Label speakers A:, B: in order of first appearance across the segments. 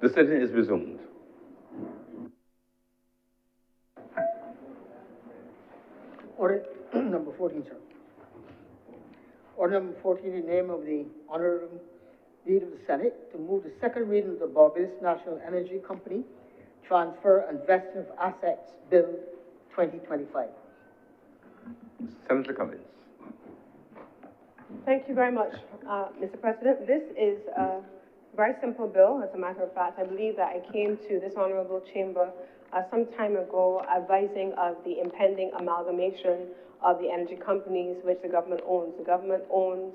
A: The sitting is resumed.
B: Order number 14, sir. Order number 14, in the name of the Honorable Leader of the Senate, to move the second reading of the Barbados National Energy Company Transfer and Vesting of Assets Bill 2025.
A: Senator Cummins.
C: Thank you very much, Mr. President. This is a very simple bill. As a matter of fact, I believe that I came to this honorable chamber some time ago advising of the impending amalgamation of the energy companies which the government owns. The government owns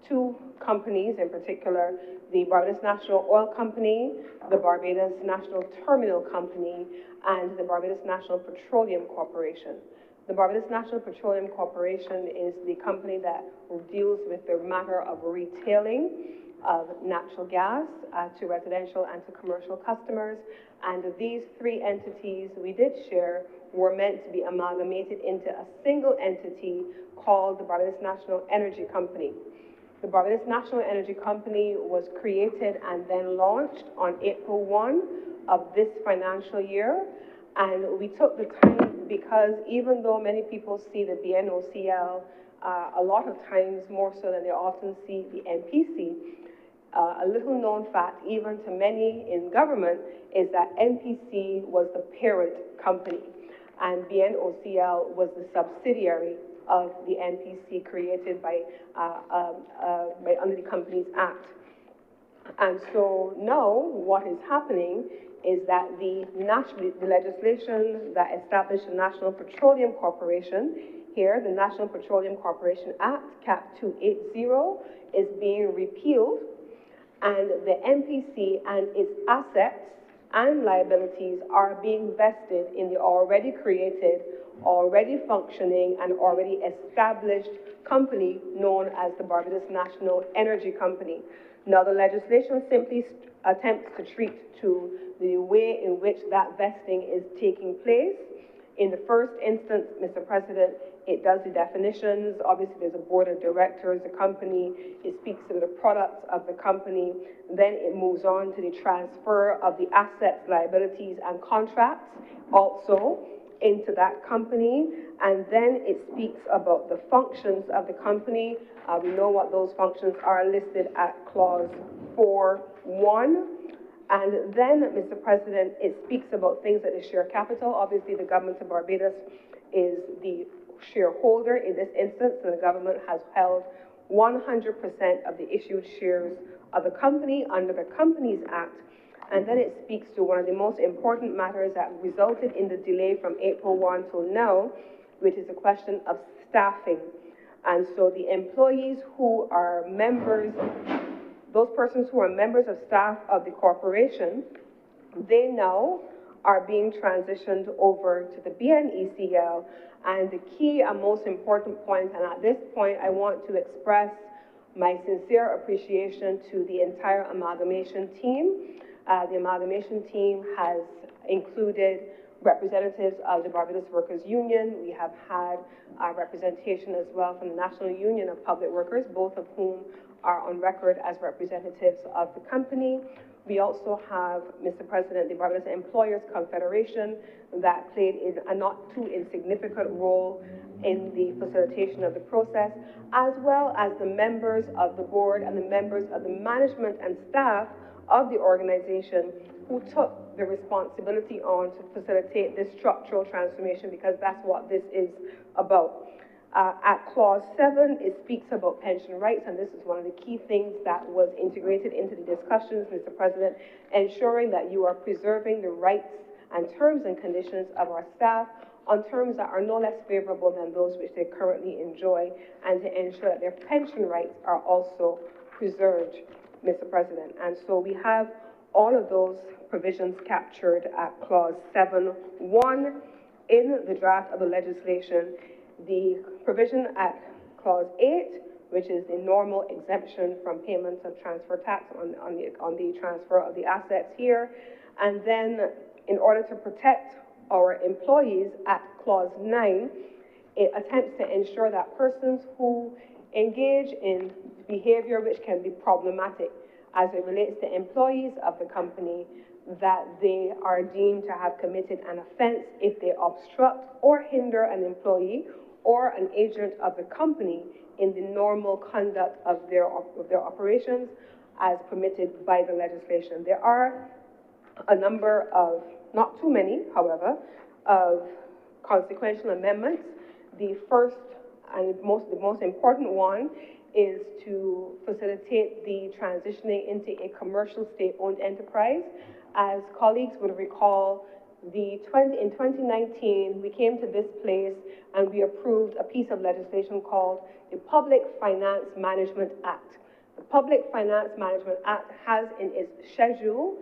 C: two companies in particular, the Barbados National Oil Company, the Barbados National Terminal Company, and the Barbados National Petroleum Corporation. The Barbados National Petroleum Corporation is the company that deals with the matter of retailing of natural gas to residential and to commercial customers. And these three entities we did share were meant to be amalgamated into a single entity called the Barbados National Energy Company. The Barbados National Energy Company was created and then launched on April 1 of this financial year. And we took the time because even though many people see the BNOCL a lot of times more so than they often see the NPC, a little known fact, even to many in government, is that NPC was the parent company and BNOCL was the subsidiary of the NPC created by under the Companies Act. And so now what is happening is that the legislation that established the National Petroleum Corporation, here the National Petroleum Corporation Act, Cap 280, is being repealed, and the NPC and its assets and liabilities are being vested in the already created, already functioning, and already established company known as the Barbados National Energy Company. Now, the legislation simply attempts to treat to the way in which that vesting is taking place. In the first instance, Mr. President, it does the definitions. Obviously, there's a board of directors, the company. It speaks to the products of the company. Then it moves on to the transfer of the assets, liabilities, and contracts also into that company. And then it speaks about the functions of the company. We know what those functions are listed at clause 4.1. And then, Mr. President, it speaks about things that is share capital. Obviously, the government of Barbados is the shareholder in this instance, and the government has held 100% of the issued shares of the company under the Companies Act. And then it speaks to one of the most important matters that resulted in the delay from April 1 till now, which is the question of staffing. And so the employees who are members, those persons who are members of staff of the corporation, they now are being transitioned over to the BNECL. And the key and most important point, and at this point I want to express my sincere appreciation to the entire amalgamation team. The amalgamation team has included representatives of the Barbados Workers Union. We have had representation as well from the National Union of Public Workers, both of whom are on record as representatives of the company. We also have, Mr. President, the Barbados Employers Confederation that played a not too insignificant role in the facilitation of the process, as well as the members of the board and the members of the management and staff of the organization who took the responsibility on to facilitate this structural transformation, because that's what this is about. At clause 7, it speaks about pension rights, and this is one of the key things that was integrated into the discussions, Mr. President, ensuring that you are preserving the rights and terms and conditions of our staff on terms that are no less favorable than those which they currently enjoy, and to ensure that their pension rights are also preserved, Mr. President. And so we have all of those provisions captured at clause 7.1 in the draft of the legislation. The provision at clause 8, which is the normal exemption from payments of transfer tax on the transfer of the assets here. And then in order to protect our employees at clause 9, it attempts to ensure that persons who engage in behavior which can be problematic as it relates to employees of the company, that they are deemed to have committed an offense if they obstruct or hinder an employee or an agent of the company in the normal conduct of their operations as permitted by the legislation. There are a number of, not too many, however, of consequential amendments. The first and the most important one is to facilitate the transitioning into a commercial state-owned enterprise. As colleagues would recall, in 2019, we came to this place and we approved a piece of legislation called the Public Finance Management Act. The Public Finance Management Act has in its schedule,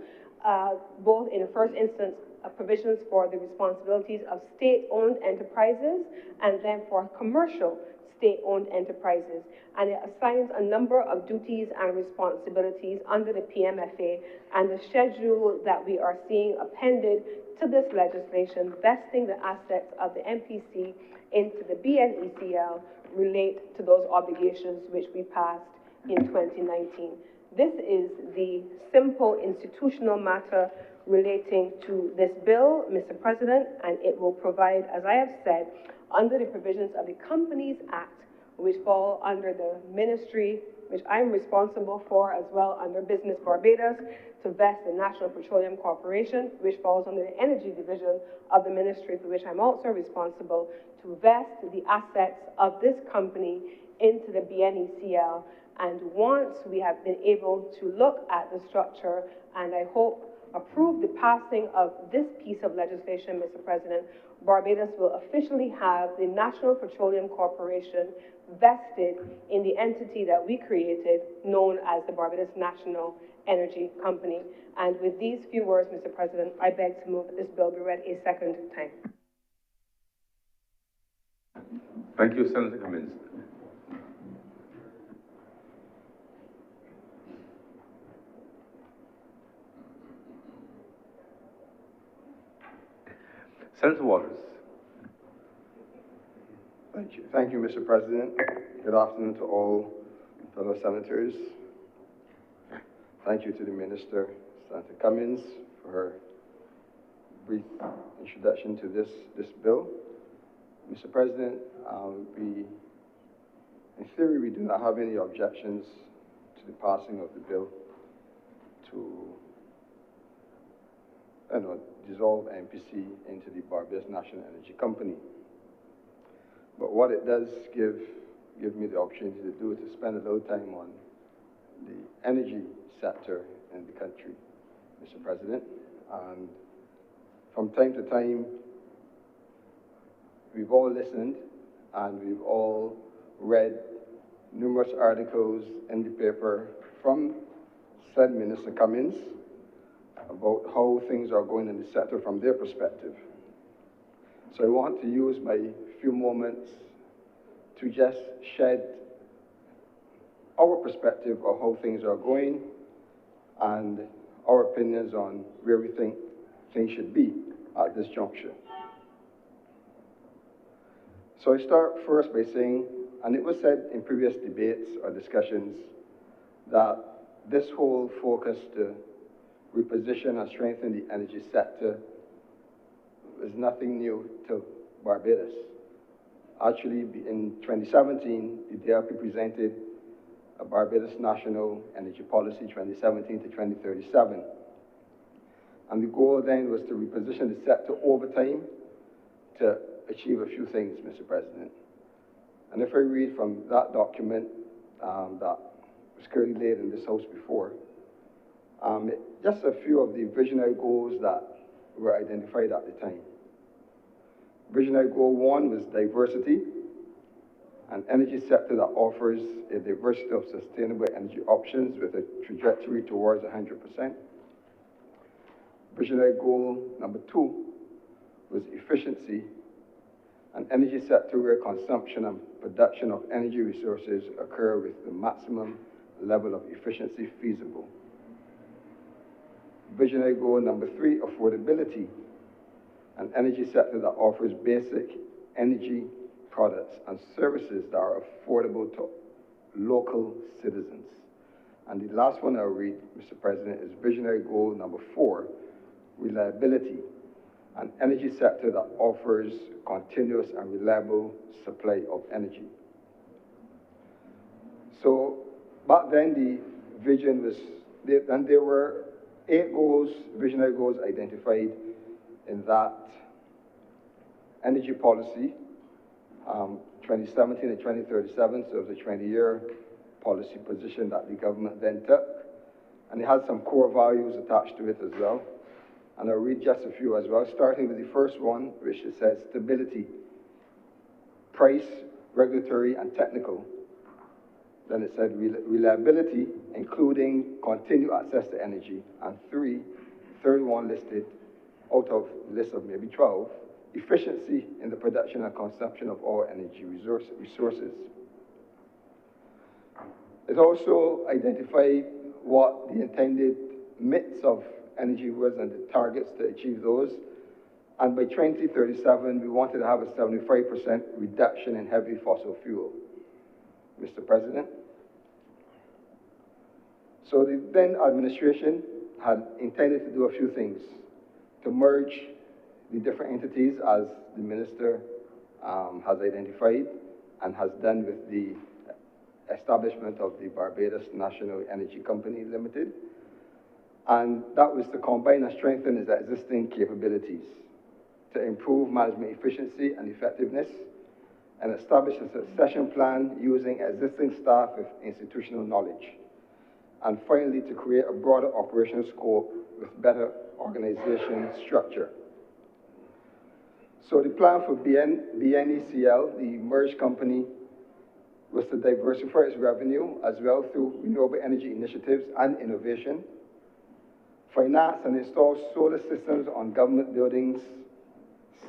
C: both in the first instance, provisions for the responsibilities of state-owned enterprises and then for commercial state-owned enterprises. And it assigns a number of duties and responsibilities under the PMFA, and the schedule that we are seeing appended to this legislation, vesting the assets of the MPC into the BNECL, relate to those obligations which we passed in 2019. This is the simple institutional matter relating to this bill, Mr. President, and it will provide, as I have said, under the provisions of the Companies Act, which fall under the ministry, which I'm responsible for, as well under Business Barbados, to vest the National Petroleum Corporation, which falls under the Energy Division of the ministry, for which I'm also responsible, to vest the assets of this company into the BNECL. And once we have been able to look at the structure, and I hope approve the passing of this piece of legislation, Mr. President, Barbados will officially have the National Petroleum Corporation vested in the entity that we created, known as the Barbados National Energy Company. And with these few words, Mr. President, I beg to move that this bill be read a second time.
A: Thank you, Senator Cummins. Senator Waters.
D: Thank you, Mr. President. Good afternoon to all fellow senators. Thank you to the Minister, Senator Cummins, for her brief introduction to this bill. Mr. President, in theory, we do not have any objections to the passing of the bill to dissolve MPC into the Barbados National Energy Company. But what it does give me the opportunity to do is to spend a little time on the energy sector in the country, Mr. President. And from time to time, we've all listened and we've all read numerous articles in the paper from said Minister Cummins about how things are going in the sector from their perspective. So I want to use my few moments to just shed our perspective of how things are going and our opinions on where we think things should be at this juncture. So I start first by saying, and it was said in previous debates or discussions, that this whole focus to reposition and strengthen the energy sector is nothing new to Barbados. Actually, in 2017, the DRP presented a Barbados National Energy Policy 2017 to 2037. And the goal then was to reposition the sector over time to achieve a few things, Mr. President. And if I read from that document that was currently laid in this House before, just a few of the visionary goals that were identified at the time. Visionary goal 1 was diversity, an energy sector that offers a diversity of sustainable energy options with a trajectory towards 100%. Visionary goal number 2 was efficiency, an energy sector where consumption and production of energy resources occur with the maximum level of efficiency feasible. Visionary goal number 3, affordability, an energy sector that offers basic energy products and services that are affordable to local citizens. And the last one I'll read, Mr. President, is visionary goal number 4, reliability, an energy sector that offers continuous and reliable supply of energy. So back then the vision was, and there were 8 goals, visionary goals identified in that energy policy, 2017 to 2037, so it was a 20-year policy position that the government then took. And it had some core values attached to it as well. And I'll read just a few as well, starting with the first one, which it says stability, price, regulatory, and technical. Then it said reliability, including continued access to energy. And third one listed out of the list of maybe 12, efficiency in the production and consumption of all energy resources. It also identified what the intended mix of energy was and the targets to achieve those. And by 2037, we wanted to have a 75% reduction in heavy fossil fuel. Mr. President. So the then administration had intended to do a few things, to merge the different entities as the minister has identified and has done with the establishment of the Barbados National Energy Company Limited. And that was to combine and strengthen its existing capabilities, to improve management efficiency and effectiveness, and establish a succession plan using existing staff with institutional knowledge. And finally, to create a broader operational scope with better organization structure. So the plan for BNECL, the merged company, was to diversify its revenue as well through renewable energy initiatives and innovation, finance and install solar systems on government buildings,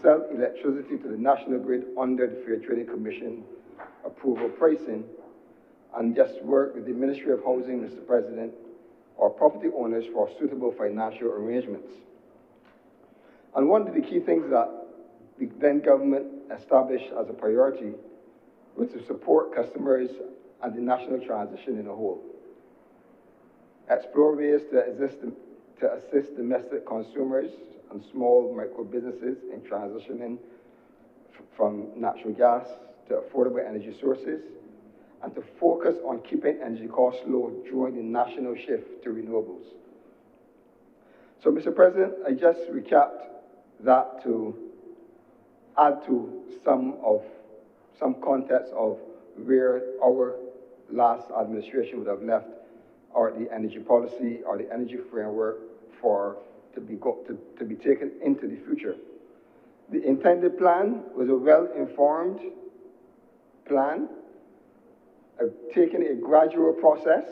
D: sell electricity to the national grid under the Fair Trading Commission approval pricing, and just work with the Ministry of Housing, Mr. President, or property owners for suitable financial arrangements. And one of the key things that the then government established as a priority was to support customers and the national transition in a whole. Explore ways to assist domestic consumers and small micro businesses in transitioning from natural gas to affordable energy sources, and to focus on keeping energy costs low during the national shift to renewables. So, Mr. President, I just recapped that to add to some context of where our last administration would have left or the energy policy or the energy framework to be taken into the future. The intended plan was a well-informed plan, taking a gradual process.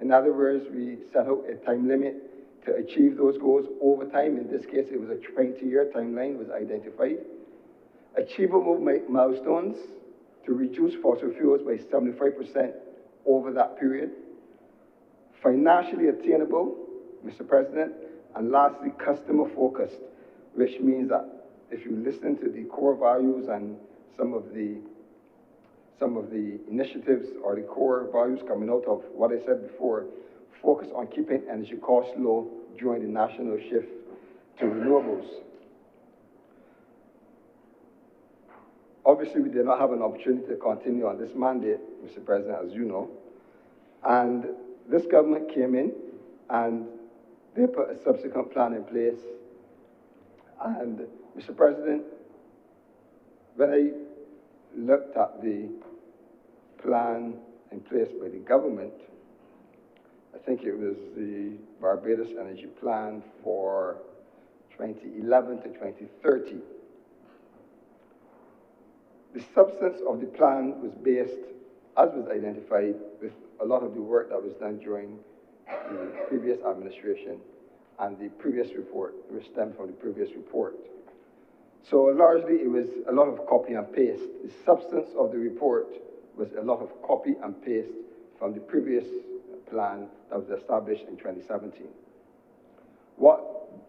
D: In other words, we set out a time limit to achieve those goals over time. In this case, it was a 20-year timeline was identified. Achievable milestones to reduce fossil fuels by 75% over that period. Financially attainable, Mr. President, and lastly, customer focused, which means that if you listen to the core values and some of the initiatives or the core values coming out of what I said before, focus on keeping energy costs low during the national shift to renewables. Obviously, we did not have an opportunity to continue on this mandate, Mr. President, as you know. And this government came in and they put a subsequent plan in place. And Mr. President, when I looked at the plan in place by the government, I think it was the Barbados Energy Plan for 2011 to 2030. The substance of the plan was based, as was identified, with a lot of the work that was done during the previous administration and the previous report, which stemmed from the previous report. So largely it was a lot of copy and paste. The substance of the report was a lot of copy and paste from the previous plan that was established in 2017. What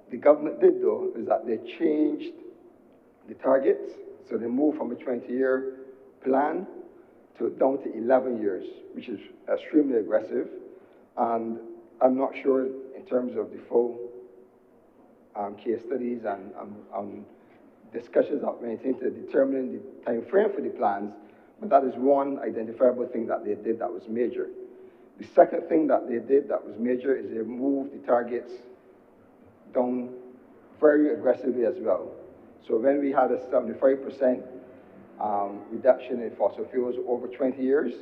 D: the government did, though, is that they changed the targets. So they moved from a 20-year plan down to 11 years, which is extremely aggressive. And I'm not sure in terms of the full case studies and discussions that went into determining the time frame for the plans, but that is one identifiable thing that they did that was major. The second thing that they did that was major is they moved the targets down very aggressively as well. So when we had a 75% reduction in fossil fuels over 20 years,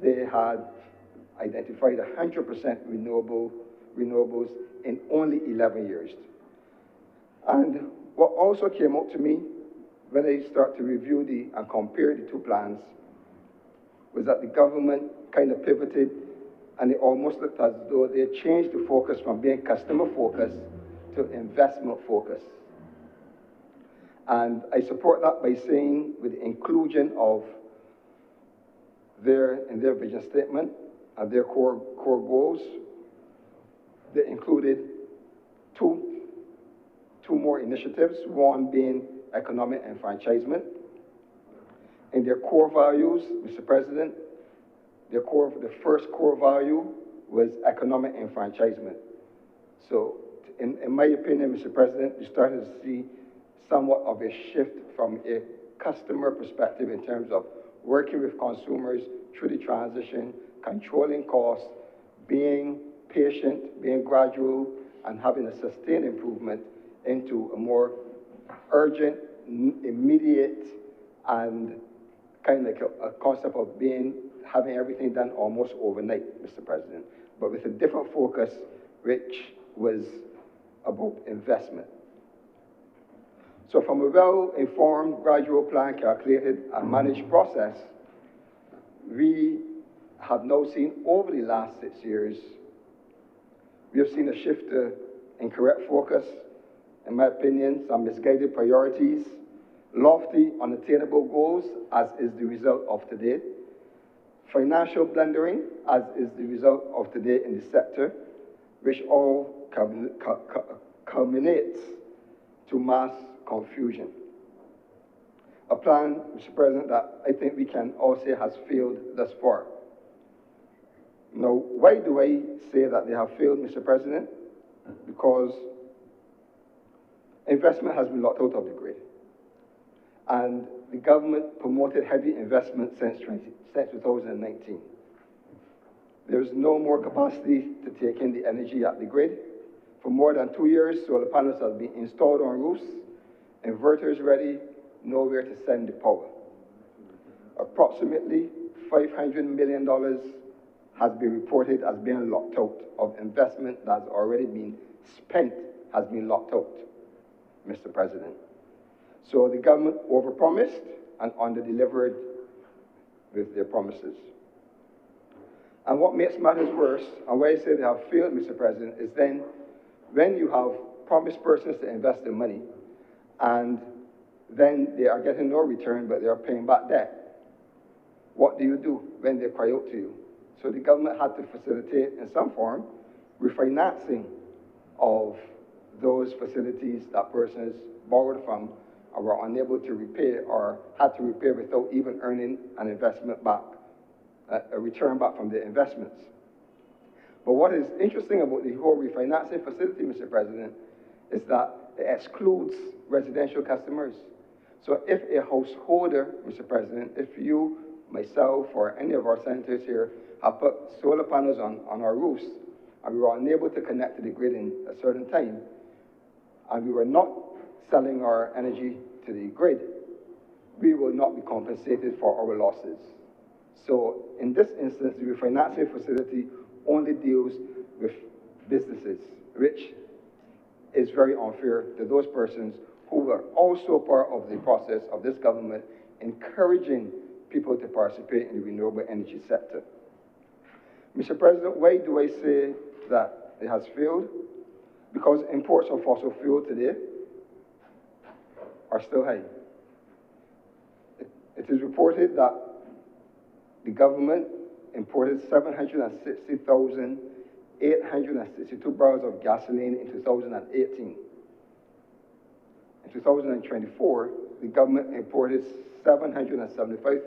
D: they had identified 100% renewables in only 11 years. And what also came out to me when I start to review and compare the two plans was that the government kind of pivoted, and it almost looked as though they changed the focus from being customer focused to investment focused. And I support that by saying, with the inclusion of in their vision statement and their core goals, they included two more initiatives, one being economic enfranchisement. In their core values, Mr. President, the first core value was economic enfranchisement. So in my opinion, Mr. President, you started to see somewhat of a shift from a customer perspective in terms of working with consumers through the transition, controlling costs, being patient, being gradual, and having a sustained improvement into a more urgent, immediate, and kind of like a concept of having everything done almost overnight, Mr. President, but with a different focus, which was about investment. So from a well-informed, gradual plan, calculated, and managed process, we have now seen over the last 6 years, we have seen a shift to incorrect focus, in my opinion, some misguided priorities, lofty, unattainable goals, as is the result of today, financial blundering, as is the result of today in the sector, which all culminates to mass confusion. A plan, Mr. President, that I think we can all say has failed thus far. Now, why do I say that they have failed, Mr. President? Because investment has been locked out of the grid. And the government promoted heavy investment since 2019. There is no more capacity to take in the energy at the grid. For more than 2 years, solar panels have been installed on roofs, inverters ready, nowhere to send the power. Approximately $500 million has been reported as being locked out of investment that has already been spent, has been locked out, Mr. President. So the government overpromised and underdelivered with their promises. And what makes matters worse, and why I say they have failed, Mr. President, is then when you have promised persons to invest their money and then they are getting no return, but they are paying back debt. What do you do when they cry out to you? So the government had to facilitate, in some form, refinancing of those facilities that persons borrowed from and were unable to repay or had to repay without even earning an investment back, a return back from their investments. But what is interesting about the whole refinancing facility, Mr. President, is that it excludes residential customers. So if a householder, Mr. President, if you, myself, or any of our senators here have put solar panels on our roofs and we were unable to connect to the grid in a certain time, and we were not selling our energy to the grid, we will not be compensated for our losses. So in this instance, the refinancing facility only deals with businesses, which is very unfair to those persons who are also part of the process of this government encouraging people to participate in the renewable energy sector. Mr. President, why do I say that it has failed? Because imports of fossil fuel today are still high. It is reported that the government imported 760,862 barrels of gasoline in 2018. In 2024, the government imported 775,000